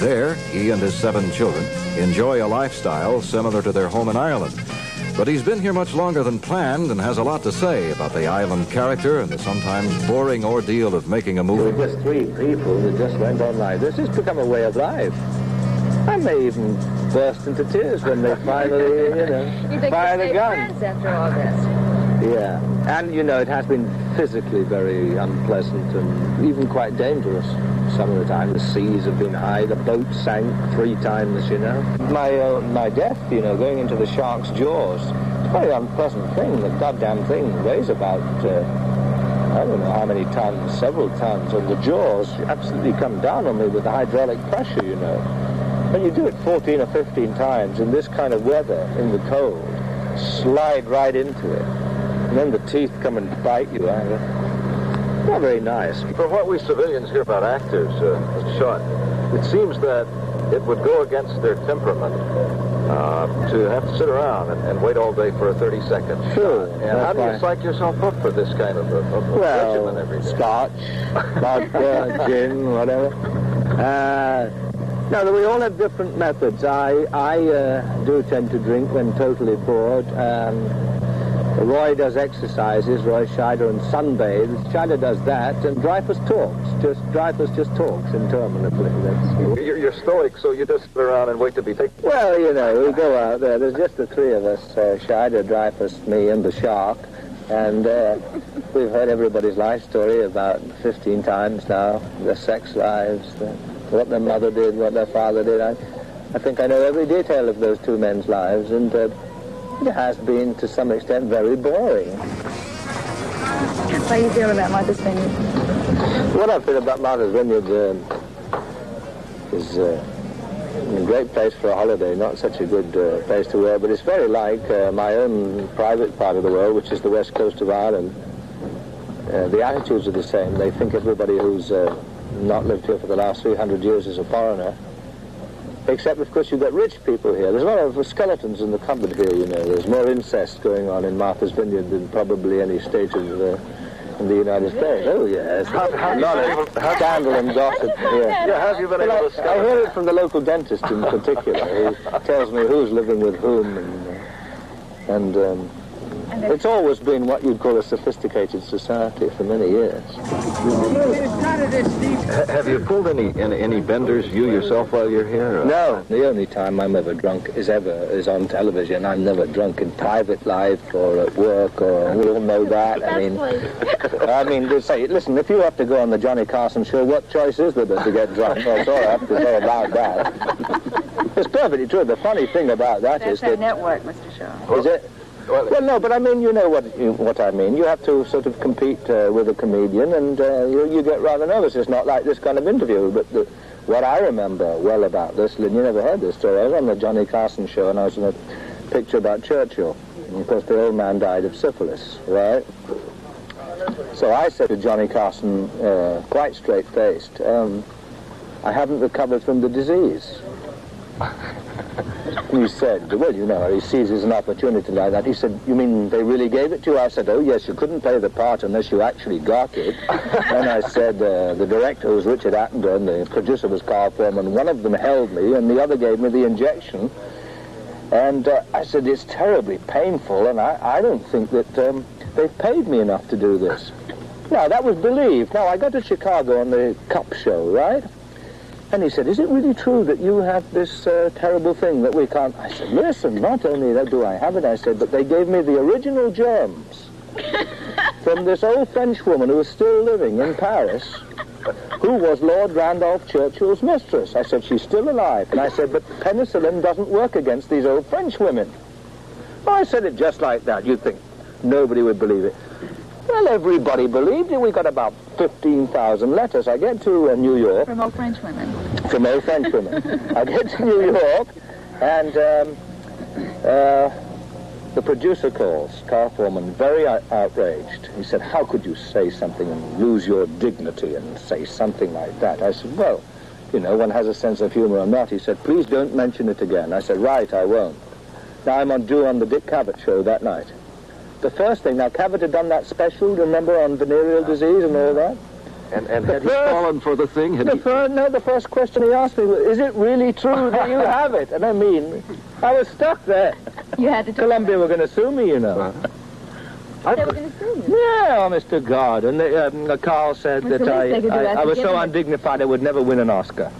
There, he and his 7 children enjoy a lifestyle similar to their home in Ireland. But he's been here much longer than planned and has a lot to say about the island character and the sometimes boring ordeal of making a movie. There were just 3 people that just went on like this. It's become a way of life. I may even burst into tears when they finally, fire the gun. After all this. Yeah, and it has been physically very unpleasant and even quite dangerous some of the time. The seas have been high, the boat sank 3 times, My death, going into the shark's jaws, it's a very unpleasant thing. The goddamn thing weighs about, I don't know how many tons, several tons, and the jaws absolutely come down on me with the hydraulic pressure, When you do it 14 or 15 times in this kind of weather, in the cold, slide right into it, and then the teeth come and bite you. Not very nice. From what we civilians hear about actors, Mr. Shaw, it seems that it would go against their temperament to have to sit around and wait all day for a 30-second shot. Sure. And how do you psych yourself up for this kind of regimen every day? Scotch, vodka, gin, whatever. No, we all have different methods. I do tend to drink when totally bored. Roy does exercises, Roy Scheider, and sunbathes. Scheider does that, and Dreyfus talks. Dreyfus just talks interminably. You're stoic, so you just sit around and wait to be taken. Well, we go out there. There's just the 3 of us, Scheider, Dreyfus, me, and the shark. And we've heard everybody's life story about 15 times now, their sex lives, what their mother did, what their father did. I think I know every detail of those 2 men's lives, and it has been, to some extent, very boring. How do you feel about Marthas Vineyard? What I feel about Marthas Vineyard is a great place for a holiday, not such a good place to work, but it's very like my own private part of the world, which is the west coast of Ireland. The attitudes are the same. They think everybody who's not lived here for the last 300 years is a foreigner. Except, of course, you've got rich people here. There's a lot of skeletons in the cupboard here, There's more incest going on in Martha's Vineyard than probably any state of in the United States. Oh, yes. A lot of scandal and gossip here. Yeah, have you been able to I hear it from the local dentist in particular, who tells me who's living with whom. And it's always been what you'd call a sophisticated society for many years. Have you pulled any benders, you yourself, while you're here? Or? No. The only time I'm ever drunk is on television. I'm never drunk in private life or at work, or we all know that. They say, listen, if you have to go on the Johnny Carson show, what choice is there to get drunk? That's all I have to say about that. It's perfectly true. The funny thing about that is that... That's our network, Mr. Shaw. Is it? Well, no, but I mean, you know what I mean. You have to sort of compete with a comedian, and you get rather nervous. It's not like this kind of interview, but what I remember well about this, Lynn, you never heard this story. I was on the Johnny Carson show, and I was in a picture about Churchill. And of course, the old man died of syphilis, right? So I said to Johnny Carson, quite straight-faced, I haven't recovered from the disease. And he said, well, he seizes an opportunity like that. He said, you mean they really gave it to you? I said, oh, yes, you couldn't play the part unless you actually got it. And I said, the director was Richard Attendon, the producer was Carl Foreman. One of them held me, and the other gave me the injection. And I said, it's terribly painful, and I don't think that they've paid me enough to do this. Now, that was believed. Now, I got to Chicago on the Cup show, right? And he said, is it really true that you have this terrible thing that we can't... I said, listen, not only do I have it, I said, but they gave me the original germs from this old French woman who is still living in Paris, who was Lord Randolph Churchill's mistress. I said, she's still alive. And I said, but penicillin doesn't work against these old French women. Well, I said it just like that. You'd think nobody would believe it. Well, everybody believed it. We got about 15,000 letters. I get to New York. From old French women. From old French women. I get to New York, and the producer calls, Carl Foreman, very outraged. He said, how could you say something and lose your dignity and say something like that? I said, well, one has a sense of humor or not. He said, please don't mention it again. I said, right, I won't. Now, I'm due on the Dick Cavett show that night. The first thing, now Cavett had done that special, remember, on venereal disease and all that? And had he fallen for the thing? The first question he asked me was, is it really true that you have it? And I mean, I was stuck there. You had to tell Columbia were going to sue me, you know. They were going to sue you. Yeah, honest to God. And Carl said That's that the least they could do I after was so giving it. undignified I would never win an Oscar.